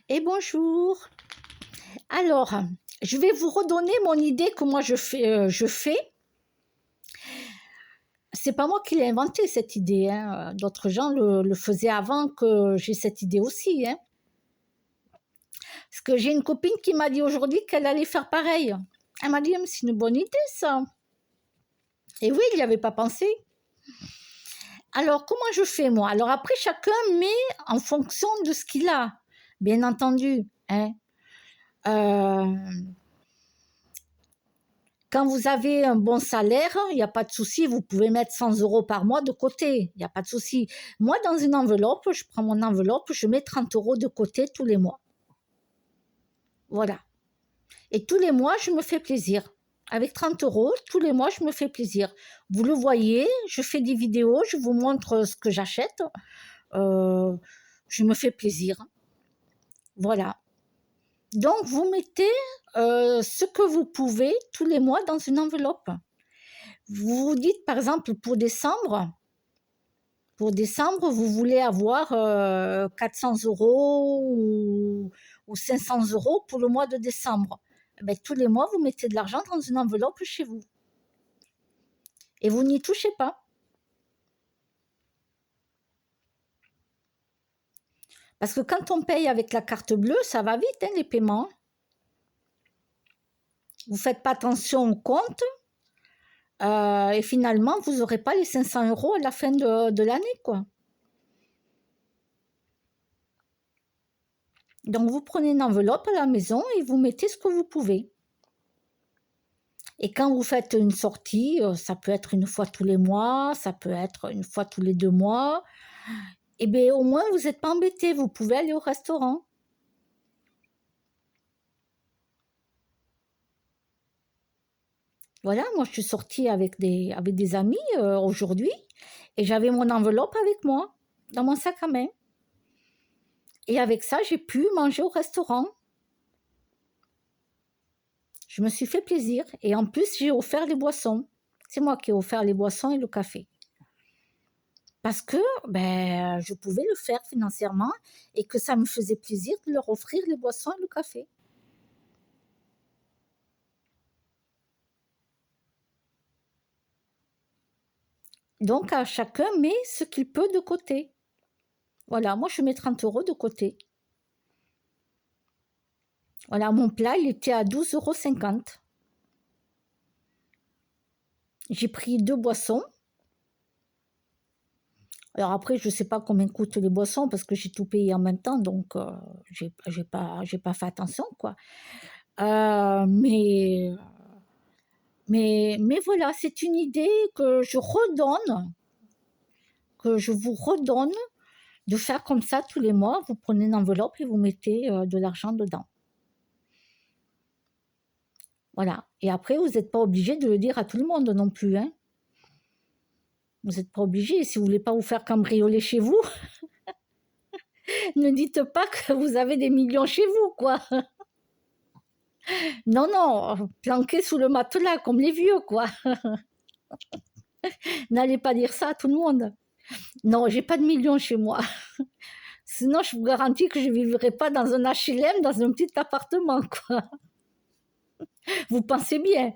Et bonjour. Alors, je vais vous redonner mon idée que moi je fais. C'est pas moi qui l'ai inventé cette idée, hein. D'autres gens le faisaient avant que j'ai cette idée aussi, hein. Parce que j'ai une copine qui m'a dit aujourd'hui qu'elle allait faire pareil. Elle m'a dit, mais c'est une bonne idée ça. Et oui, il n'y avait pas pensé. Alors, comment je fais moi? Alors après, chacun met en fonction de ce qu'il a, bien entendu, hein. Quand vous avez un bon salaire, il n'y a pas de souci, vous pouvez mettre 100 euros par mois de côté, il n'y a pas de souci. Moi, dans une enveloppe, je prends mon enveloppe, je mets 30 euros de côté tous les mois. Voilà. Et tous les mois, je me fais plaisir. Avec 30 euros, tous les mois, je me fais plaisir. Vous le voyez, je fais des vidéos, je vous montre ce que j'achète. Je me fais plaisir. Voilà. Donc, vous mettez ce que vous pouvez tous les mois dans une enveloppe. Vous vous dites, par exemple, pour décembre, vous voulez avoir 400 euros ou 500 euros pour le mois de décembre. Eh bien, tous les mois, vous mettez de l'argent dans une enveloppe chez vous. Et vous n'y touchez pas. Parce que quand on paye avec la carte bleue, ça va vite, hein, les paiements. Vous ne faites pas attention au compte. Et finalement, vous n'aurez pas les 500 euros à la fin de l'année, quoi. Donc, vous prenez une enveloppe à la maison et vous mettez ce que vous pouvez. Et quand vous faites une sortie, ça peut être une fois tous les mois, ça peut être une fois tous les 2 mois, et bien au moins vous n'êtes pas embêté, vous pouvez aller au restaurant. Voilà, moi je suis sortie avec des amis aujourd'hui et j'avais mon enveloppe avec moi, dans mon sac à main. Et avec ça, j'ai pu manger au restaurant. Je me suis fait plaisir et en plus, j'ai offert les boissons. C'est moi qui ai offert les boissons et le café. Parce que je pouvais le faire financièrement et que ça me faisait plaisir de leur offrir les boissons et le café. Donc, à chacun met ce qu'il peut de côté. Voilà, moi je mets 30 euros de côté. Voilà, mon plat, il était à 12,50 €. J'ai pris 2 boissons. Alors après, je ne sais pas combien coûtent les boissons parce que j'ai tout payé en même temps, donc j'ai pas fait attention, quoi. Mais voilà, c'est une idée que je vous redonne, de faire comme ça tous les mois. Vous prenez une enveloppe et vous mettez de l'argent dedans. Voilà. Et après, vous n'êtes pas obligé de le dire à tout le monde non plus, hein. Vous n'êtes pas obligé. Si vous ne voulez pas vous faire cambrioler chez vous, ne dites pas que vous avez des millions chez vous, quoi. Non, non, planquez sous le matelas comme les vieux, quoi. N'allez pas dire ça à tout le monde. Non, j'ai pas de millions chez moi. Sinon, je vous garantis que je ne vivrai pas dans un HLM, dans un petit appartement, quoi. Vous pensez bien.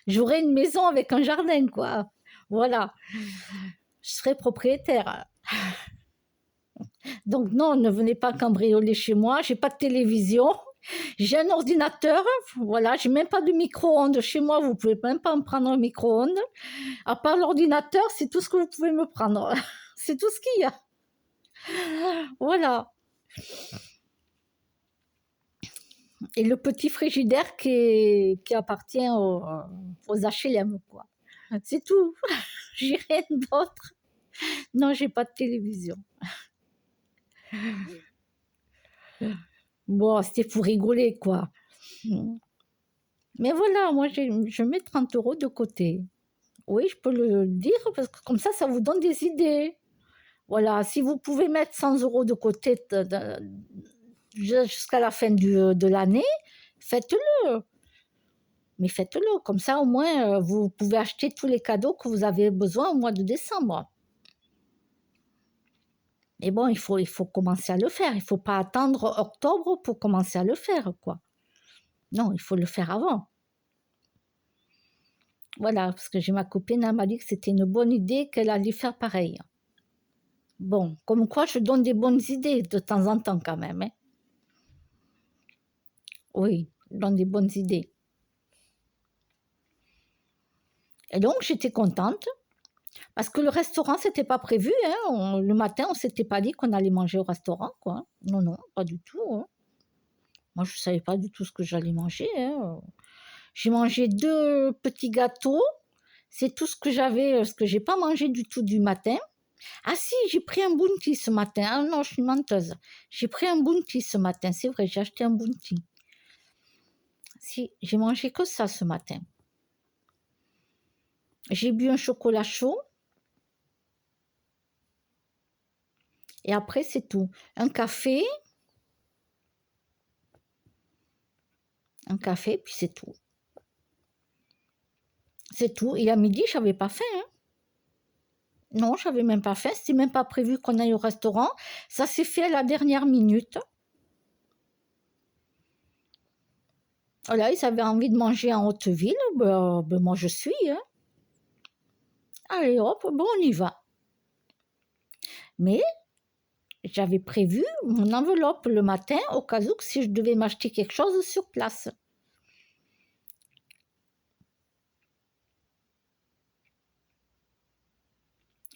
J'aurai une maison avec un jardin, quoi. Voilà. Je serai propriétaire. Donc non, ne venez pas cambrioler chez moi. J'ai pas de télévision. J'ai un ordinateur. Voilà, j'ai même pas de micro-ondes chez moi. Vous pouvez même pas me prendre un micro-ondes. À part l'ordinateur, c'est tout ce que vous pouvez me prendre. C'est tout ce qu'il y a. Voilà. Et le petit frigidaire qui appartient aux HLM, quoi. C'est tout. J'ai rien d'autre. Non, j'ai pas de télévision. Bon, c'était pour rigoler, quoi. Mais voilà, moi, je mets 30 euros de côté. Oui, je peux le dire, parce que comme ça vous donne des idées. Voilà, si vous pouvez mettre 100 euros de côté jusqu'à la fin de l'année, faites-le. Mais faites-le, comme ça au moins vous pouvez acheter tous les cadeaux que vous avez besoin au mois de décembre. Mais bon, il faut commencer à le faire. Il ne faut pas attendre octobre pour commencer à le faire, quoi. Non, il faut le faire avant. Voilà, parce que j'ai ma copine, elle m'a dit que c'était une bonne idée, qu'elle allait faire pareil. Bon, comme quoi je donne des bonnes idées de temps en temps quand même, hein. Oui, je donne des bonnes idées. Et donc, j'étais contente, parce que le restaurant, c'était pas prévu, hein. Le matin, on s'était pas dit qu'on allait manger au restaurant, quoi. Non, non, pas du tout, hein. Moi, je savais pas du tout ce que j'allais manger, hein. J'ai mangé 2 petits gâteaux, c'est tout ce que j'avais, ce que j'ai pas mangé du tout du matin. Ah si, j'ai pris un bounty ce matin. Ah non, je suis une menteuse. J'ai pris un bounty ce matin, c'est vrai, j'ai acheté un bounty. Si, j'ai mangé que ça ce matin. J'ai bu un chocolat chaud. Et après, c'est tout. Un café, puis c'est tout. C'est tout. Et à midi, je n'avais pas faim, hein. Non, je n'avais même pas faim. C'était même pas prévu qu'on aille au restaurant. Ça s'est fait à la dernière minute. Voilà, ils avaient envie de manger en Haute-Ville. Ben moi, je suis, hein. Allez, hop, bon, on y va. Mais j'avais prévu mon enveloppe le matin au cas où si je devais m'acheter quelque chose sur place.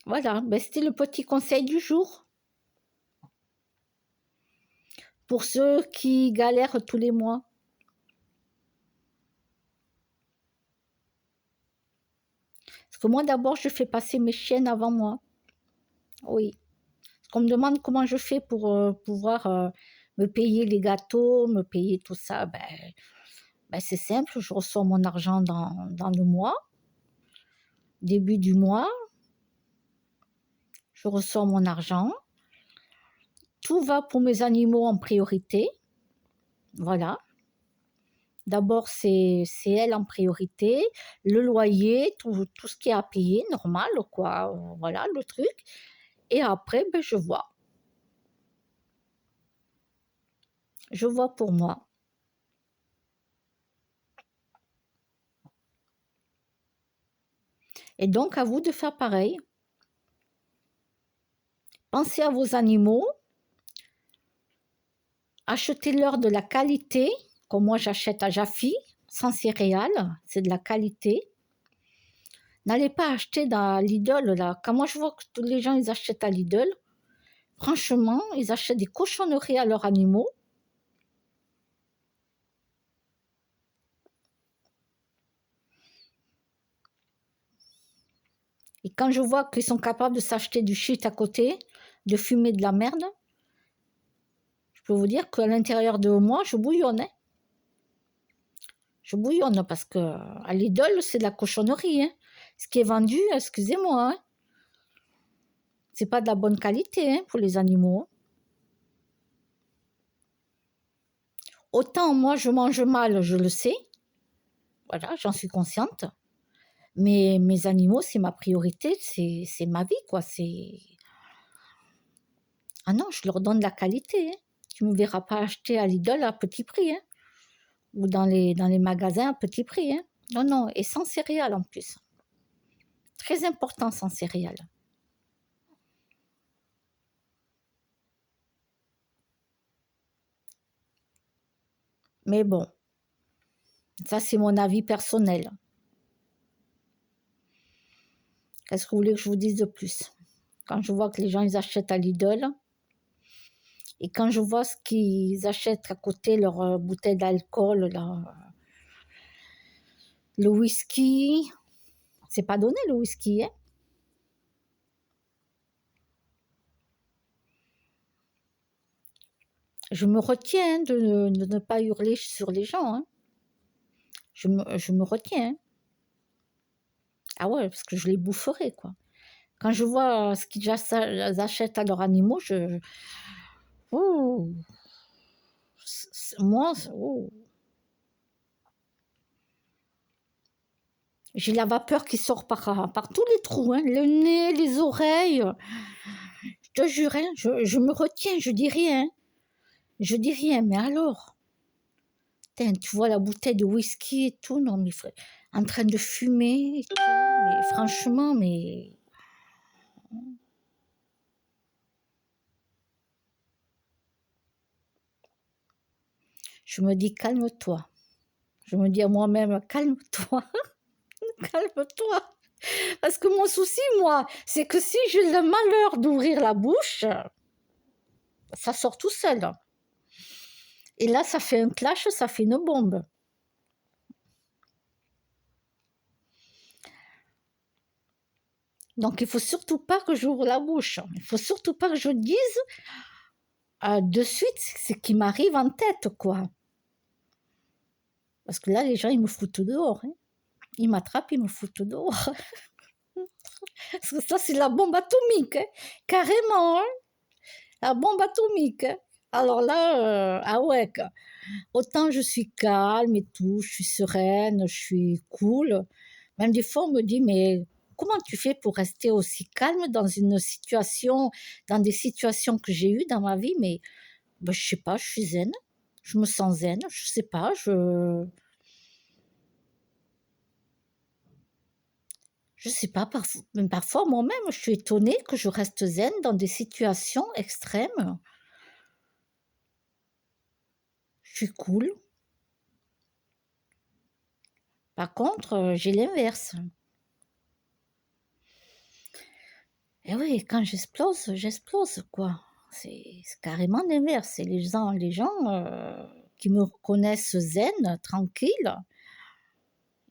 Voilà, ben c'était le petit conseil du jour. Pour ceux qui galèrent tous les mois. Parce que moi, d'abord, je fais passer mes chiennes avant moi. Oui. Parce qu'on me demande comment je fais pour pouvoir me payer les gâteaux, me payer tout ça. Ben c'est simple, je reçois mon argent dans le mois. Début du mois, je reçois mon argent. Tout va pour mes animaux en priorité. Voilà. D'abord, c'est elle en priorité, le loyer, tout ce qui est à payer, normal, quoi. Voilà le truc. Et après, ben, je vois. Je vois pour moi. Et donc, à vous de faire pareil. Pensez à vos animaux, achetez-leur de la qualité, comme moi j'achète à Jaffi, sans céréales, c'est de la qualité. N'allez pas acheter dans Lidl, là. Quand moi je vois que tous les gens ils achètent à Lidl, franchement, ils achètent des cochonneries à leurs animaux. Et quand je vois qu'ils sont capables de s'acheter du shit à côté, de fumer de la merde, je peux vous dire qu'à l'intérieur de moi, je bouillonne, hein. Je bouillonne parce que à Lidl, c'est de la cochonnerie, hein. Ce qui est vendu, excusez-moi, hein, c'est pas de la bonne qualité, hein, pour les animaux. Autant moi, je mange mal, je le sais. Voilà, j'en suis consciente. Mais mes animaux, c'est ma priorité, c'est ma vie, quoi. Ah non, je leur donne de la qualité, hein. Tu ne me verras pas acheter à Lidl à petit prix, hein, ou dans les magasins à petit prix, hein. Non, non, et sans céréales en plus. Très important sans céréales. Mais bon, ça c'est mon avis personnel. Qu'est-ce que vous voulez que je vous dise de plus? Quand je vois que les gens ils achètent à Lidl, et quand je vois ce qu'ils achètent à côté, leur bouteille d'alcool, le whisky, c'est pas donné le whisky, hein. Je me retiens de ne pas hurler sur les gens, hein. Je me retiens, hein. Ah ouais, parce que je les boufferai, quoi. Quand je vois ce qu'ils achètent à leurs animaux, ouh, moi, ouh, j'ai la vapeur qui sort par tous les trous, hein, le nez, les oreilles. Je te jure, hein, je me retiens, je dis rien. Je dis rien, mais alors, putain, tu vois la bouteille de whisky et tout, non, mais en train de fumer et tout, mais franchement, mais... Je me dis, calme-toi. Je me dis à moi-même, calme-toi, calme-toi. Parce que mon souci, moi, c'est que si j'ai le malheur d'ouvrir la bouche, ça sort tout seul. Et là, ça fait un clash, ça fait une bombe. Donc, il faut surtout pas que j'ouvre la bouche. Il faut surtout pas que je dise de suite ce qui m'arrive en tête, quoi. Parce que là, les gens, ils me foutent dehors. Hein. Ils m'attrapent, ils me foutent dehors. Parce que ça, c'est la bombe atomique. Hein. Carrément, hein. La bombe atomique. Hein. Alors là, ah ouais, autant je suis calme et tout, je suis sereine, je suis cool. Même des fois, on me dit, mais comment tu fais pour rester aussi calme dans une situation, dans des situations que j'ai eues dans ma vie? Mais ben, je sais pas, je suis zen, je me sens zen, je sais pas, je sais pas, même parfois moi-même, je suis étonnée que je reste zen dans des situations extrêmes. Je suis cool. Par contre, j'ai l'inverse. Et oui, quand j'explose, quoi. C'est carrément l'inverse. C'est les gens qui me reconnaissent zen, tranquille,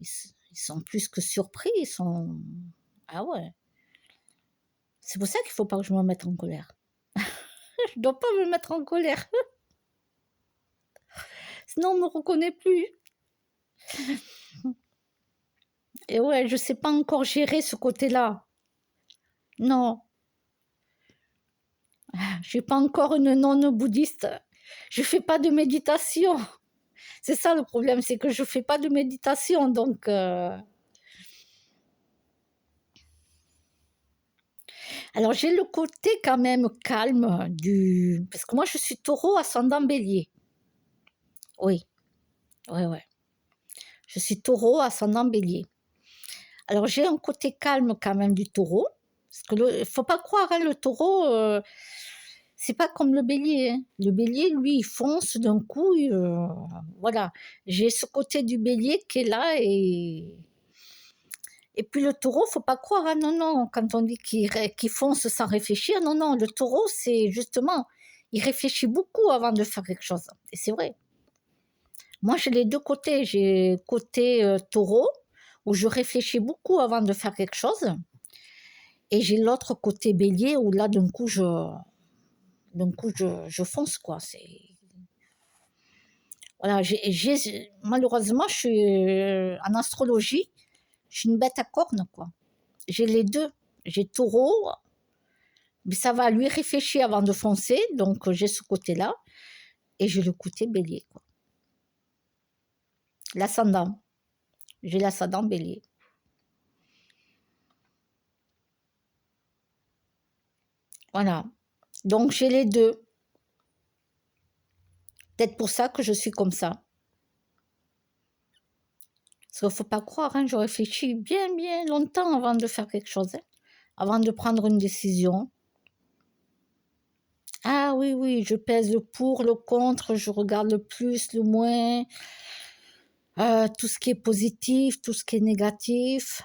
ils sont plus que surpris, ils sont... Ah ouais. C'est pour ça qu'il ne faut pas que je me mette en colère. Je ne dois pas me mettre en colère. Sinon, on ne me reconnaît plus. Et ouais, je ne sais pas encore gérer ce côté-là. Non. Je ne suis pas encore une nonne bouddhiste. Je ne fais pas de méditation. C'est ça le problème, c'est que je ne fais pas de méditation. Donc, alors j'ai le côté quand même calme du... Parce que moi, je suis taureau ascendant bélier. Oui, oui, oui. Je suis taureau ascendant bélier. Alors j'ai un côté calme quand même du taureau. Parce que il ne faut pas croire, hein, le taureau, c'est pas comme le bélier. Hein. Le bélier, lui, il fonce d'un coup. Voilà. J'ai ce côté du bélier qui est là et puis le taureau, faut pas croire, hein, non, non, quand on dit qu'il fonce sans réfléchir, non, non, le taureau, c'est justement, il réfléchit beaucoup avant de faire quelque chose. Et c'est vrai. Moi, j'ai les deux côtés. J'ai côté taureau, où je réfléchis beaucoup avant de faire quelque chose, et j'ai l'autre côté bélier, où là, je fonce, quoi. Voilà, malheureusement, je suis en astrologie, je suis une bête à cornes, quoi. J'ai les deux. J'ai taureau, mais ça va lui réfléchir avant de foncer, donc j'ai ce côté-là, et j'ai le côté bélier, quoi. L'ascendant. J'ai l'ascendant bélier. Voilà. Donc j'ai les deux. Peut-être pour ça que je suis comme ça. Parce qu'il ne faut pas croire, hein, je réfléchis bien, bien longtemps avant de faire quelque chose, hein, avant de prendre une décision. Ah oui, oui, je pèse le pour, le contre, je regarde le plus, le moins, tout ce qui est positif, tout ce qui est négatif.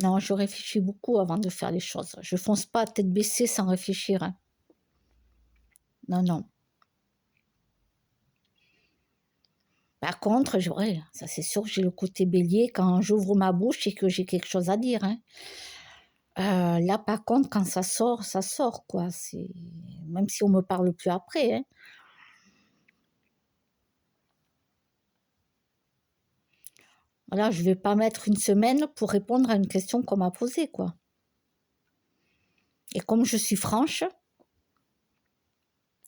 Non, je réfléchis beaucoup avant de faire les choses. Je fonce pas tête baissée sans réfléchir. Hein. Non, non. Par contre, ça c'est sûr, j'ai le côté bélier quand j'ouvre ma bouche et que j'ai quelque chose à dire. Hein. Là, par contre, quand ça sort, quoi. Même si on me parle plus après. Hein. Voilà, je vais pas mettre une semaine pour répondre à une question qu'on m'a posée, quoi. Et comme je suis franche,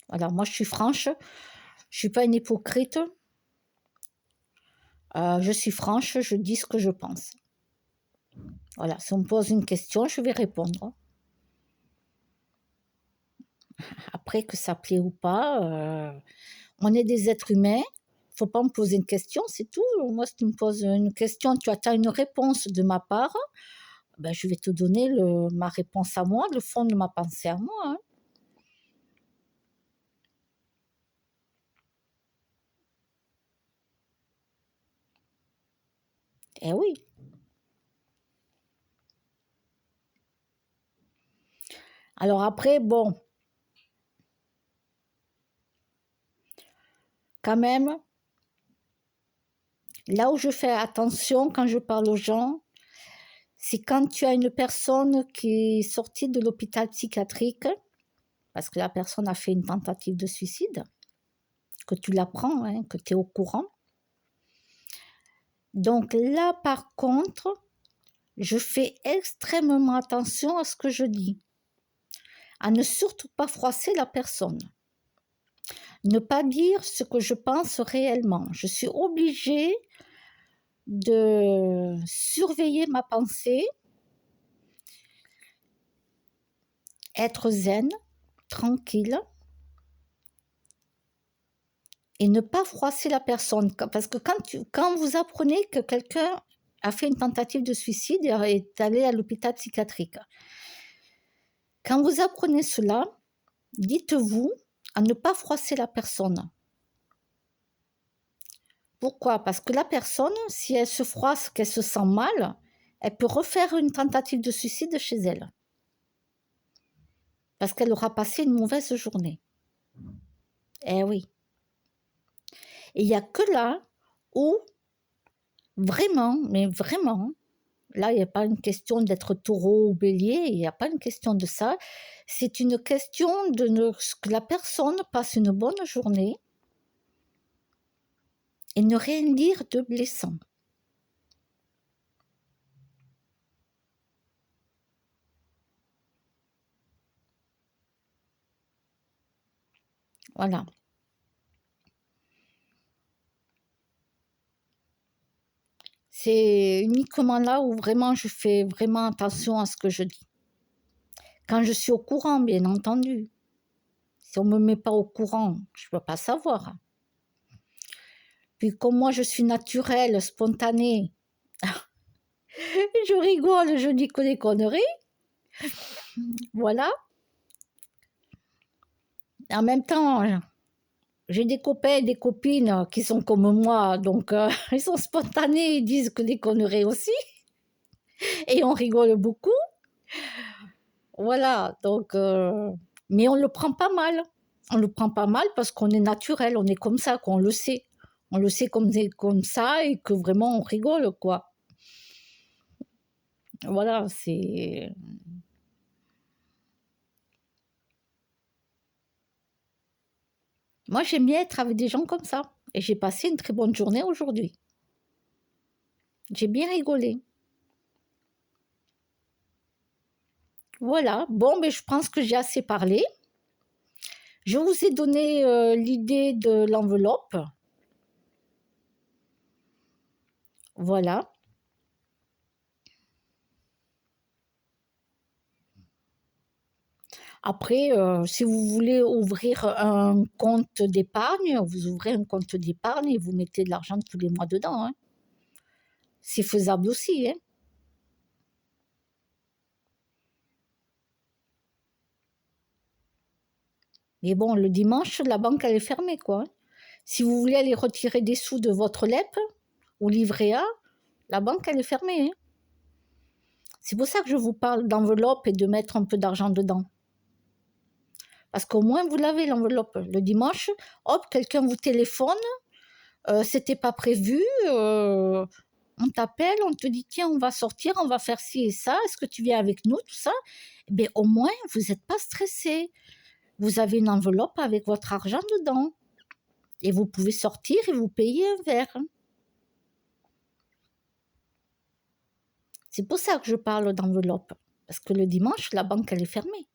voilà, moi je suis franche, je suis pas une hypocrite. Je suis franche, je dis ce que je pense. Voilà, si on me pose une question, je vais répondre. Après, que ça plaît ou pas, on est des êtres humains. Il ne faut pas me poser une question, c'est tout. Moi, si tu me poses une question, tu attends une réponse de ma part, ben, je vais te donner ma réponse à moi, le fond de ma pensée à moi. Hein. Eh oui. Alors après, bon, quand même, là où je fais attention quand je parle aux gens, c'est quand tu as une personne qui est sortie de l'hôpital psychiatrique, parce que la personne a fait une tentative de suicide, que tu l'apprends, hein, que tu es au courant. Donc là, par contre, je fais extrêmement attention à ce que je dis, à ne surtout pas froisser la personne, ne pas dire ce que je pense réellement. Je suis obligée de surveiller ma pensée, être zen, tranquille, et ne pas froisser la personne. Parce que quand vous apprenez que quelqu'un a fait une tentative de suicide et est allé à l'hôpital psychiatrique, quand vous apprenez cela, dites-vous à ne pas froisser la personne. Pourquoi? Parce que la personne, si elle se froisse, qu'elle se sent mal, elle peut refaire une tentative de suicide chez elle. Parce qu'elle aura passé une mauvaise journée. Eh oui. Et il n'y a que là où vraiment, mais vraiment, là, il n'y a pas une question d'être taureau ou bélier, il n'y a pas une question de ça. C'est une question que la personne passe une bonne journée et ne rien dire de blessant. Voilà. C'est uniquement là où vraiment je fais vraiment attention à ce que je dis. Quand je suis au courant, bien entendu. Si on ne me met pas au courant, je ne peux pas savoir. Puis comme moi je suis naturelle, spontanée, je rigole, je dis que des conneries. Voilà. En même temps, j'ai des copains et des copines qui sont comme moi, donc ils sont spontanés, ils disent que des conneries aussi. Et on rigole beaucoup. Voilà, donc... mais on ne le prend pas mal. On ne le prend pas mal parce qu'on est naturel, on est comme ça, qu'on le sait. On le sait comme ça et que vraiment on rigole, quoi. Voilà, c'est... Moi, j'aime bien être avec des gens comme ça. Et j'ai passé une très bonne journée aujourd'hui. J'ai bien rigolé. Voilà, bon, mais je pense que j'ai assez parlé. Je vous ai donné l'idée de l'enveloppe. Voilà. Après, si vous voulez ouvrir un compte d'épargne, vous ouvrez un compte d'épargne et vous mettez de l'argent tous les mois dedans. Hein. C'est faisable aussi. Hein. Mais bon, le dimanche, la banque, elle est fermée, quoi. Hein. Si vous voulez aller retirer des sous de votre LEP ou livret A, la banque, elle est fermée. Hein. C'est pour ça que je vous parle d'enveloppe et de mettre un peu d'argent dedans. Parce qu'au moins, vous l'avez, l'enveloppe. Le dimanche, hop, quelqu'un vous téléphone, c'était pas prévu, on t'appelle, on te dit, tiens, on va sortir, on va faire ci et ça, est-ce que tu viens avec nous, tout ça? Eh au moins, vous n'êtes pas stressé. Vous avez une enveloppe avec votre argent dedans. Et vous pouvez sortir et vous payer un verre. C'est pour ça que je parle d'enveloppe. Parce que le dimanche, la banque, elle est fermée.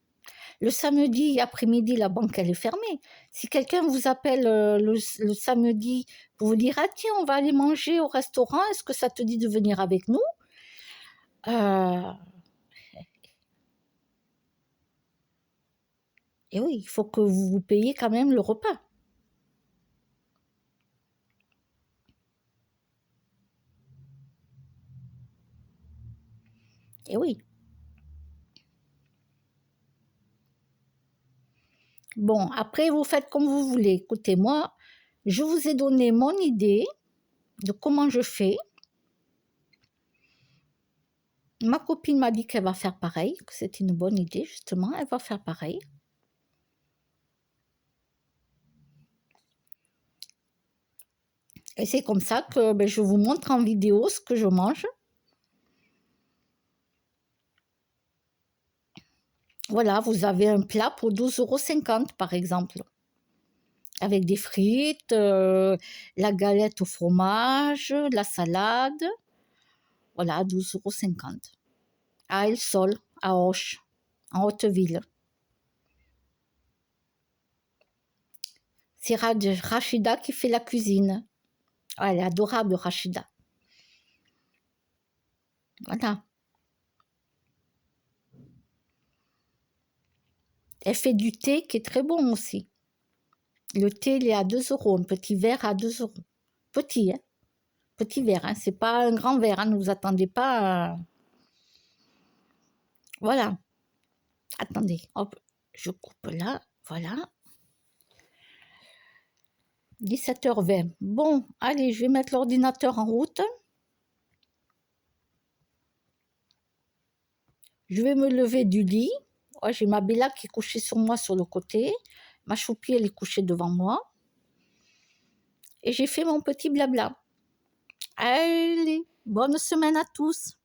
Le samedi après-midi, la banque, elle est fermée. Si quelqu'un vous appelle le samedi pour vous dire « Ah tiens, on va aller manger au restaurant, est-ce que ça te dit de venir avec nous ?» Euh, et oui, il faut que vous vous payiez quand même le repas. Et oui. Bon, après, vous faites comme vous voulez. Écoutez, moi, je vous ai donné mon idée de comment je fais. Ma copine m'a dit qu'elle va faire pareil, que c'est une bonne idée, justement. Elle va faire pareil. Et c'est comme ça que ben, je vous montre en vidéo ce que je mange. Voilà, vous avez un plat pour 12,50 € par exemple, avec des frites, la galette au fromage, la salade. Voilà, 12,50 € à El Sol, à Auch, en Haute-Ville. C'est Rachida qui fait la cuisine. Oh, elle est adorable, Rachida. Voilà. Elle fait du thé qui est très bon aussi. Le thé, il est à 2 €, un petit verre à 2 €. Petit, hein. Petit verre, hein. C'est pas un grand verre, hein. Ne vous attendez pas. Voilà. Attendez, hop, je coupe là. Voilà. 17h20. Bon, allez, je vais mettre l'ordinateur en route. Je vais me lever du lit. Oh, j'ai ma Bella qui est couchée sur moi sur le côté. Ma choupie, elle est couchée devant moi. Et j'ai fait mon petit blabla. Allez, bonne semaine à tous.